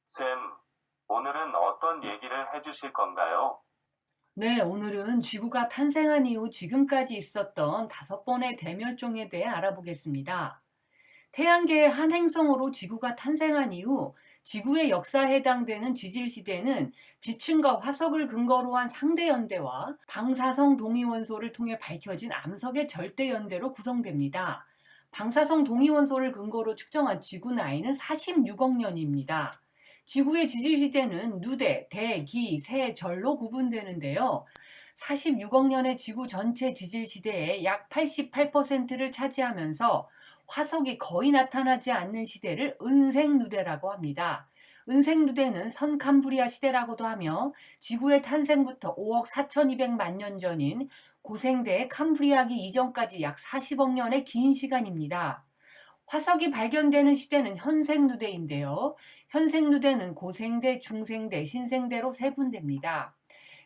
쌤, 오늘은 어떤 얘기를 해주실 건가요? 네, 오늘은 지구가 탄생한 이후 지금까지 있었던 5번의 대멸종에 대해 알아보겠습니다. 태양계의 한 행성으로 지구가 탄생한 이후 지구의 역사에 해당되는 지질시대는 지층과 화석을 근거로 한 상대연대와 방사성 동위원소를 통해 밝혀진 암석의 절대연대로 구성됩니다. 방사성 동위원소를 근거로 측정한 지구 나이는 46억 년입니다. 지구의 지질시대는 누대, 대, 기, 세, 절로 구분되는데요. 46억 년의 지구 전체 지질시대의 약 88%를 차지하면서 화석이 거의 나타나지 않는 시대를 은색누대라고 합니다. 은색누대는 선캄브리아 시대라고도 하며 지구의 탄생부터 5억 4,200만 년 전인 고생대 캄브리아기 이전까지 약 40억 년의 긴 시간입니다. 화석이 발견되는 시대는 현생누대인데요. 현생누대는 고생대, 중생대, 신생대로 세분됩니다.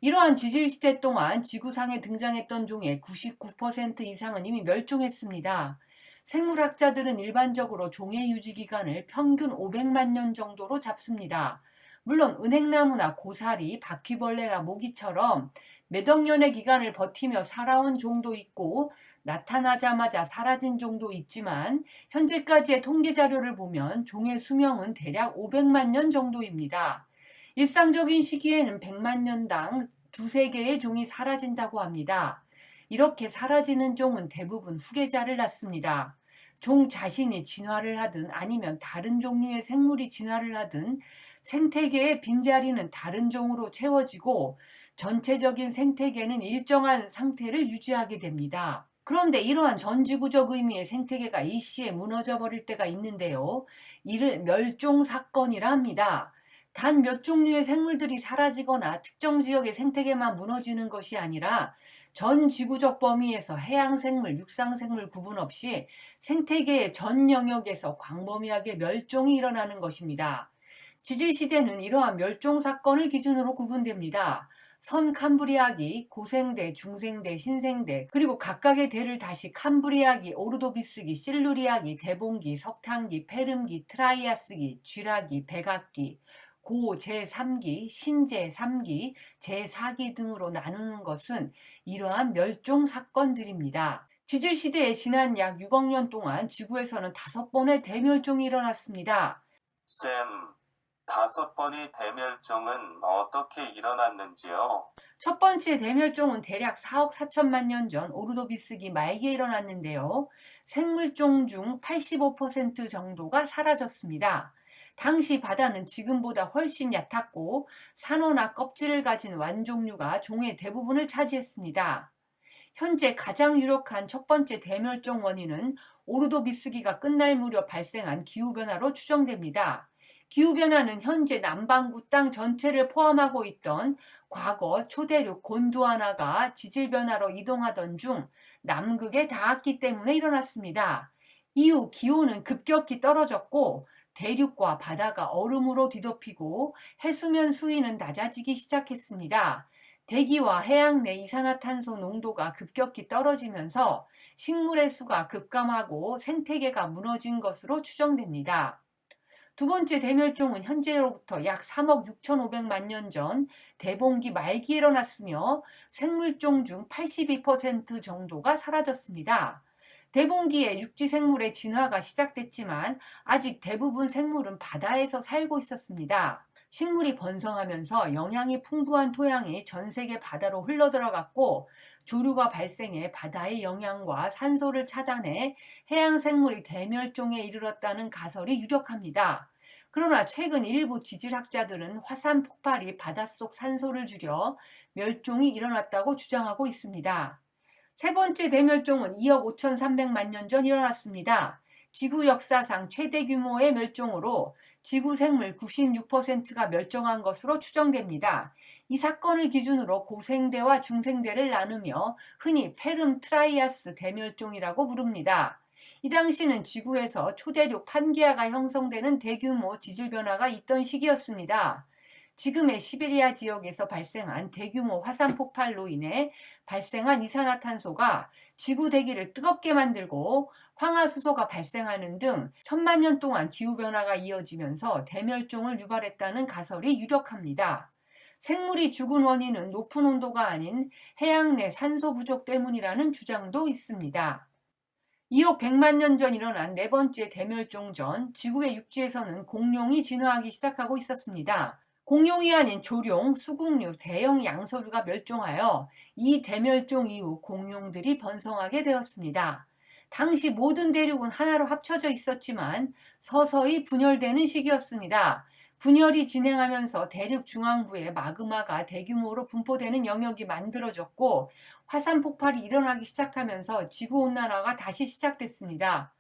이러한 지질시대 동안 지구상에 등장했던 종의 99% 이상은 이미 멸종했습니다. 생물학자들은 일반적으로 종의 유지 기간을 평균 500만 년 정도로 잡습니다. 물론 은행나무나 고사리, 바퀴벌레나 모기처럼 몇억 년의 기간을 버티며 살아온 종도 있고 나타나자마자 사라진 종도 있지만 현재까지의 통계 자료를 보면 종의 수명은 대략 500만 년 정도입니다. 일상적인 시기에는 100만 년당 두세 개의 종이 사라진다고 합니다. 이렇게 사라지는 종은 대부분 후계자를 낳습니다. 종 자신이 진화를 하든 아니면 다른 종류의 생물이 진화를 하든 생태계의 빈자리는 다른 종으로 채워지고 전체적인 생태계는 일정한 상태를 유지하게 됩니다. 그런데 이러한 전지구적 의미의 생태계가 일시에 무너져 버릴 때가 있는데요. 이를 멸종사건이라 합니다. 단 몇 종류의 생물들이 사라지거나 특정 지역의 생태계만 무너지는 것이 아니라 전 지구적 범위에서 해양생물, 육상생물 구분 없이 생태계의 전 영역에서 광범위하게 멸종이 일어나는 것입니다. 지질시대는 이러한 멸종사건을 기준으로 구분됩니다. 선캄브리아기, 고생대, 중생대, 신생대, 그리고 각각의 대를 다시 캄브리아기, 오르도비스기, 실루리아기, 대봉기, 석탄기, 페름기, 트라이아스기, 쥐라기, 백악기, 고 제3기, 신제 3기, 제4기 등으로 나누는 것은 이러한 멸종 사건들입니다. 지질 시대의 지난 약 6억 년 동안 지구에서는 5번의 대멸종이 일어났습니다. 쌤, 5번의 대멸종은 어떻게 일어났는지요? 첫 번째 대멸종은 대략 4억 4천만 년 전 오르도비스기 말기에 일어났는데요. 생물종 중 85% 정도가 사라졌습니다. 당시 바다는 지금보다 훨씬 얕았고 산호나 껍질을 가진 완종류가 종의 대부분을 차지했습니다. 현재 가장 유력한 첫 번째 대멸종 원인은 오르도비스기가 끝날 무렵 발생한 기후변화로 추정됩니다. 기후변화는 현재 남반구 땅 전체를 포함하고 있던 과거 초대륙 곤두아나가 지질변화로 이동하던 중 남극에 닿았기 때문에 일어났습니다. 이후 기온은 급격히 떨어졌고 대륙과 바다가 얼음으로 뒤덮이고 해수면 수위는 낮아지기 시작했습니다. 대기와 해양 내 이산화탄소 농도가 급격히 떨어지면서 식물의 수가 급감하고 생태계가 무너진 것으로 추정됩니다. 두 번째 대멸종은 현재로부터 약 3억 6,500만 년 전 대봉기 말기에 일어났으며 생물종 중 82% 정도가 사라졌습니다. 대봉기에 육지 생물의 진화가 시작됐지만 아직 대부분 생물은 바다에서 살고 있었습니다. 식물이 번성하면서 영양이 풍부한 토양이 전 세계 바다로 흘러들어갔고 조류가 발생해 바다의 영양과 산소를 차단해 해양 생물이 대멸종에 이르렀다는 가설이 유력합니다. 그러나 최근 일부 지질학자들은 화산 폭발이 바닷속 산소를 줄여 멸종이 일어났다고 주장하고 있습니다. 세 번째 대멸종은 2억 5,300만 년 전 일어났습니다. 지구 역사상 최대 규모의 멸종으로 지구 생물 96%가 멸종한 것으로 추정됩니다. 이 사건을 기준으로 고생대와 중생대를 나누며 흔히 페름 트라이아스 대멸종이라고 부릅니다. 이 당시는 지구에서 초대륙 판기아가 형성되는 대규모 지질 변화가 있던 시기였습니다. 지금의 시베리아 지역에서 발생한 대규모 화산 폭발로 인해 발생한 이산화탄소가 지구 대기를 뜨겁게 만들고 황화수소가 발생하는 등 천만 년 동안 기후변화가 이어지면서 대멸종을 유발했다는 가설이 유력합니다. 생물이 죽은 원인은 높은 온도가 아닌 해양 내 산소 부족 때문이라는 주장도 있습니다. 2억 100만 년 전 일어난 네 번째 대멸종 전 지구의 육지에서는 공룡이 진화하기 시작하고 있었습니다. 공룡이 아닌 조룡, 수국류, 대형 양서류가 멸종하여 이 대멸종 이후 공룡들이 번성하게 되었습니다. 당시 모든 대륙은 하나로 합쳐져 있었지만 서서히 분열되는 시기였습니다. 분열이 진행하면서 대륙 중앙부에 마그마가 대규모로 분포되는 영역이 만들어졌고 화산 폭발이 일어나기 시작하면서 지구온난화가 다시 시작됐습니다.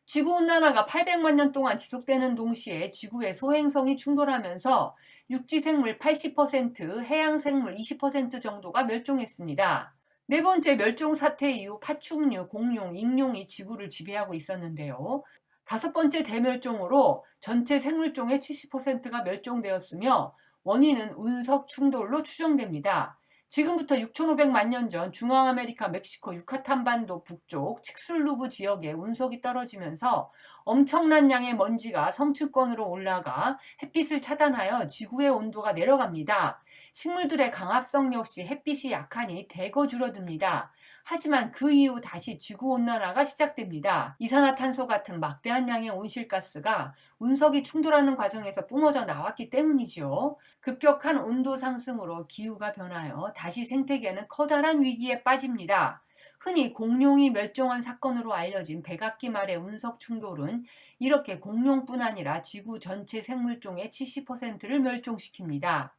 지구온난화가 800만 년 동안 지속되는 동시에 지구의 소행성이 충돌하면서 육지생물 80%, 해양생물 20% 정도가 멸종했습니다. 네 번째 멸종 사태 이후 파충류, 공룡, 익룡이 지구를 지배하고 있었는데요. 다섯 번째 대멸종으로 전체 생물종의 70%가 멸종되었으며 원인은 운석 충돌로 추정됩니다. 지금부터 6,500만 년 전 중앙아메리카 멕시코 유카탄 반도 북쪽 칙슬루브 지역에 운석이 떨어지면서 엄청난 양의 먼지가 성층권으로 올라가 햇빛을 차단하여 지구의 온도가 내려갑니다. 식물들의 강합성 역시 햇빛이 약하니 대거 줄어듭니다. 하지만 그 이후 다시 지구온난화가 시작됩니다. 이산화탄소 같은 막대한 양의 온실가스가 운석이 충돌하는 과정에서 뿜어져 나왔기 때문이지요. 급격한 온도 상승으로 기후가 변하여 다시 생태계는 커다란 위기에 빠집니다. 흔히 공룡이 멸종한 사건으로 알려진 백악기 말의 운석 충돌은 이렇게 공룡뿐 아니라 지구 전체 생물종의 70%를 멸종시킵니다.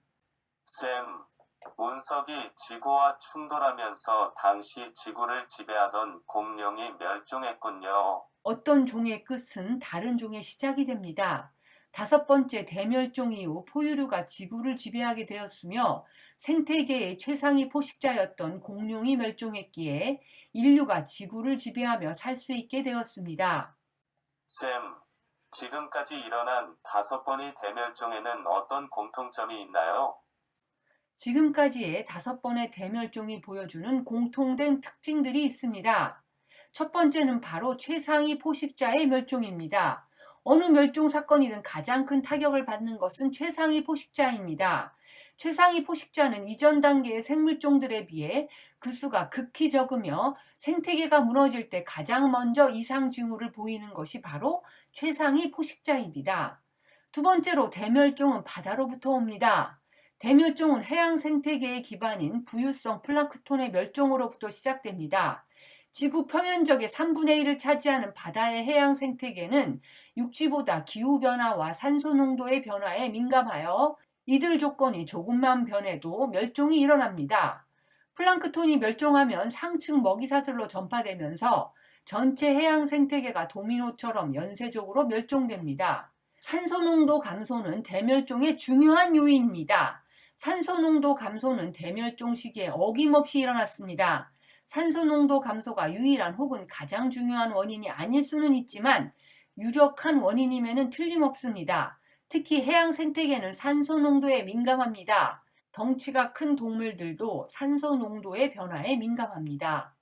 쌤, 운석이 지구와 충돌하면서 당시 지구를 지배하던 공룡이 멸종했군요. 어떤 종의 끝은 다른 종의 시작이 됩니다. 다섯 번째 대멸종 이후 포유류가 지구를 지배하게 되었으며 생태계의 최상위 포식자였던 공룡이 멸종했기에 인류가 지구를 지배하며 살 수 있게 되었습니다. 쌤, 지금까지 일어난 5번의 대멸종에는 어떤 공통점이 있나요? 지금까지의 5번의 대멸종이 보여주는 공통된 특징들이 있습니다. 첫 번째는 바로 최상위 포식자의 멸종입니다. 어느 멸종 사건이든 가장 큰 타격을 받는 것은 최상위 포식자입니다. 최상위 포식자는 이전 단계의 생물종들에 비해 그 수가 극히 적으며 생태계가 무너질 때 가장 먼저 이상 징후를 보이는 것이 바로 최상위 포식자입니다. 두 번째로 대멸종은 바다로부터 옵니다. 대멸종은 해양 생태계의 기반인 부유성 플랑크톤의 멸종으로부터 시작됩니다. 지구 표면적의 3분의 1을 차지하는 바다의 해양 생태계는 육지보다 기후변화와 산소 농도의 변화에 민감하여 이들 조건이 조금만 변해도 멸종이 일어납니다. 플랑크톤이 멸종하면 상층 먹이사슬로 전파되면서 전체 해양 생태계가 도미노처럼 연쇄적으로 멸종됩니다. 산소 농도 감소는 대멸종의 중요한 요인입니다. 산소 농도 감소는 대멸종 시기에 어김없이 일어났습니다. 산소 농도 감소가 유일한 혹은 가장 중요한 원인이 아닐 수는 있지만 유력한 원인임에는 틀림없습니다. 특히 해양 생태계는 산소 농도에 민감합니다. 덩치가 큰 동물들도 산소 농도의 변화에 민감합니다.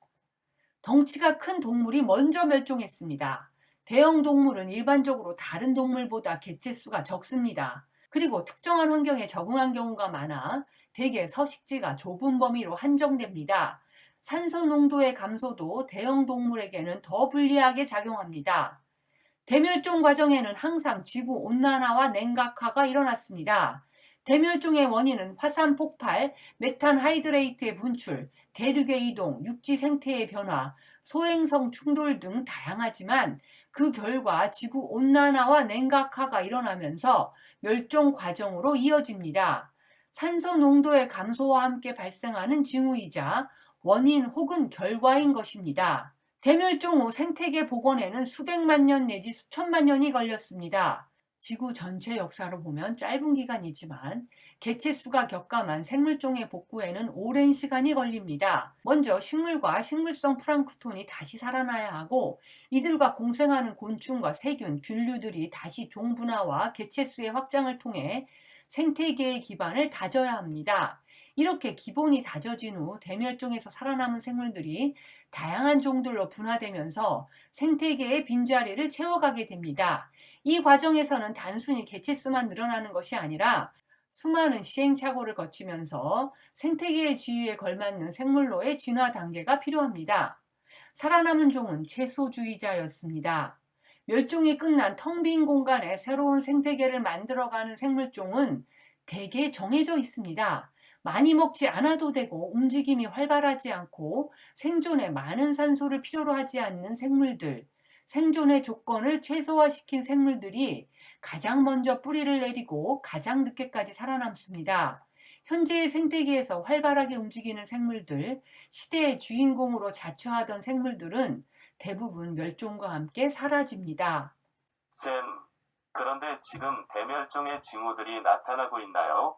덩치가 큰 동물이 먼저 멸종했습니다. 대형 동물은 일반적으로 다른 동물보다 개체수가 적습니다. 그리고 특정한 환경에 적응한 경우가 많아 대개 서식지가 좁은 범위로 한정됩니다. 산소 농도의 감소도 대형 동물에게는 더 불리하게 작용합니다. 대멸종 과정에는 항상 지구 온난화와 냉각화가 일어났습니다. 대멸종의 원인은 화산 폭발, 메탄 하이드레이트의 분출, 대륙의 이동, 육지 생태의 변화, 소행성 충돌 등 다양하지만 그 결과 지구 온난화와 냉각화가 일어나면서 멸종 과정으로 이어집니다. 산소 농도의 감소와 함께 발생하는 징후이자 원인 혹은 결과인 것입니다. 대멸종 후 생태계 복원에는 수백만 년 내지 수천만 년이 걸렸습니다. 지구 전체 역사로 보면 짧은 기간이지만 개체수가 격감한 생물종의 복구에는 오랜 시간이 걸립니다. 먼저 식물과 식물성 플랑크톤이 다시 살아나야 하고 이들과 공생하는 곤충과 세균, 균류들이 다시 종분화와 개체수의 확장을 통해 생태계의 기반을 다져야 합니다. 이렇게 기본이 다져진 후 대멸종에서 살아남은 생물들이 다양한 종들로 분화되면서 생태계의 빈자리를 채워가게 됩니다. 이 과정에서는 단순히 개체수만 늘어나는 것이 아니라 수많은 시행착오를 거치면서 생태계의 지위에 걸맞는 생물로의 진화 단계가 필요합니다. 살아남은 종은 채소주의자였습니다. 멸종이 끝난 텅 빈 공간에 새로운 생태계를 만들어가는 생물종은 대개 정해져 있습니다. 많이 먹지 않아도 되고 움직임이 활발하지 않고 생존에 많은 산소를 필요로 하지 않는 생물들, 생존의 조건을 최소화시킨 생물들이 가장 먼저 뿌리를 내리고 가장 늦게까지 살아남습니다. 현재의 생태계에서 활발하게 움직이는 생물들, 시대의 주인공으로 자처하던 생물들은 대부분 멸종과 함께 사라집니다. 쌤, 그런데 지금 대멸종의 징후들이 나타나고 있나요?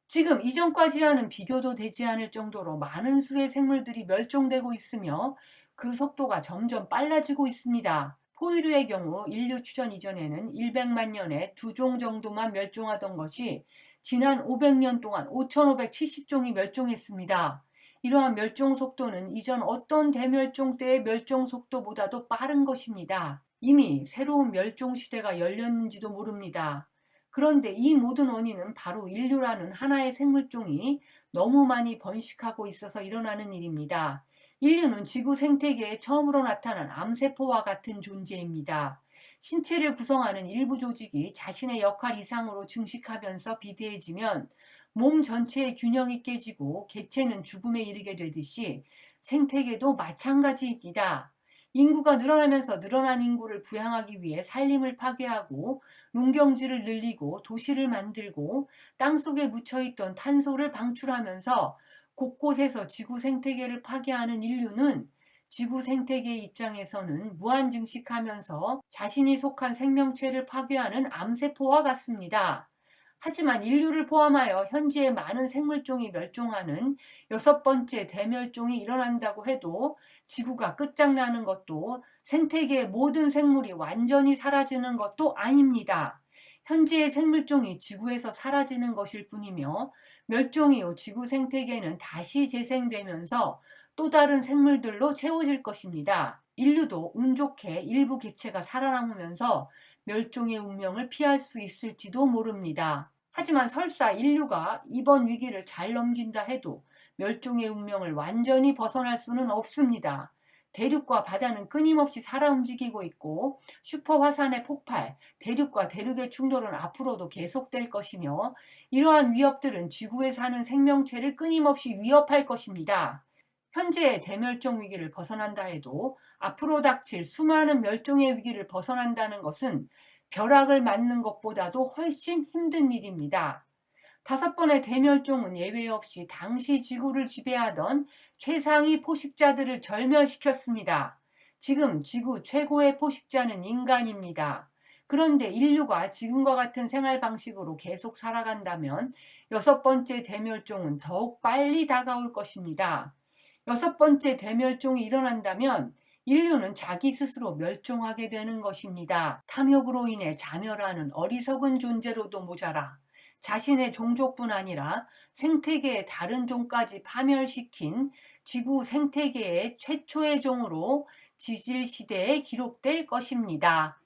지금 이전까지와는 비교도 되지 않을 정도로 많은 수의 생물들이 멸종되고 있으며 그 속도가 점점 빨라지고 있습니다. 포유류의 경우 인류 추전 이전에는 100만 년에 2종 정도만 멸종하던 것이 지난 500년 동안 5,570종이 멸종했습니다. 이러한 멸종 속도는 이전 어떤 대멸종 때의 멸종 속도보다도 빠른 것입니다. 이미 새로운 멸종 시대가 열렸는지도 모릅니다. 그런데 이 모든 원인은 바로 인류라는 하나의 생물종이 너무 많이 번식하고 있어서 일어나는 일입니다. 인류는 지구 생태계에 처음으로 나타난 암세포와 같은 존재입니다. 신체를 구성하는 일부 조직이 자신의 역할 이상으로 증식하면서 비대해지면 몸 전체의 균형이 깨지고 개체는 죽음에 이르게 되듯이 생태계도 마찬가지입니다. 인구가 늘어나면서 늘어난 인구를 부양하기 위해 산림을 파괴하고 농경지를 늘리고 도시를 만들고 땅속에 묻혀있던 탄소를 방출하면서 곳곳에서 지구 생태계를 파괴하는 인류는 지구 생태계 입장에서는 무한 증식하면서 자신이 속한 생명체를 파괴하는 암세포와 같습니다. 하지만 인류를 포함하여 현재의 많은 생물종이 멸종하는 6번째 대멸종이 일어난다고 해도 지구가 끝장나는 것도 생태계의 모든 생물이 완전히 사라지는 것도 아닙니다. 현재의 생물종이 지구에서 사라지는 것일 뿐이며 멸종 이후 지구 생태계는 다시 재생되면서 또 다른 생물들로 채워질 것입니다. 인류도 운 좋게 일부 개체가 살아남으면서 멸종의 운명을 피할 수 있을지도 모릅니다. 하지만 설사 인류가 이번 위기를 잘 넘긴다 해도 멸종의 운명을 완전히 벗어날 수는 없습니다. 대륙과 바다는 끊임없이 살아 움직이고 있고 슈퍼화산의 폭발, 대륙과 대륙의 충돌은 앞으로도 계속될 것이며 이러한 위협들은 지구에 사는 생명체를 끊임없이 위협할 것입니다. 현재의 대멸종 위기를 벗어난다 해도 앞으로 닥칠 수많은 멸종의 위기를 벗어난다는 것은 벼락을 맞는 것보다도 훨씬 힘든 일입니다. 5번의 대멸종은 예외 없이 당시 지구를 지배하던 최상위 포식자들을 절멸시켰습니다. 지금 지구 최고의 포식자는 인간입니다. 그런데 인류가 지금과 같은 생활 방식으로 계속 살아간다면 6번째 대멸종은 더욱 빨리 다가올 것입니다. 6번째 대멸종이 일어난다면 인류는 자기 스스로 멸종하게 되는 것입니다. 탐욕으로 인해 자멸하는 어리석은 존재로도 모자라 자신의 종족뿐 아니라 생태계의 다른 종까지 파멸시킨 지구 생태계의 최초의 종으로 지질 시대에 기록될 것입니다.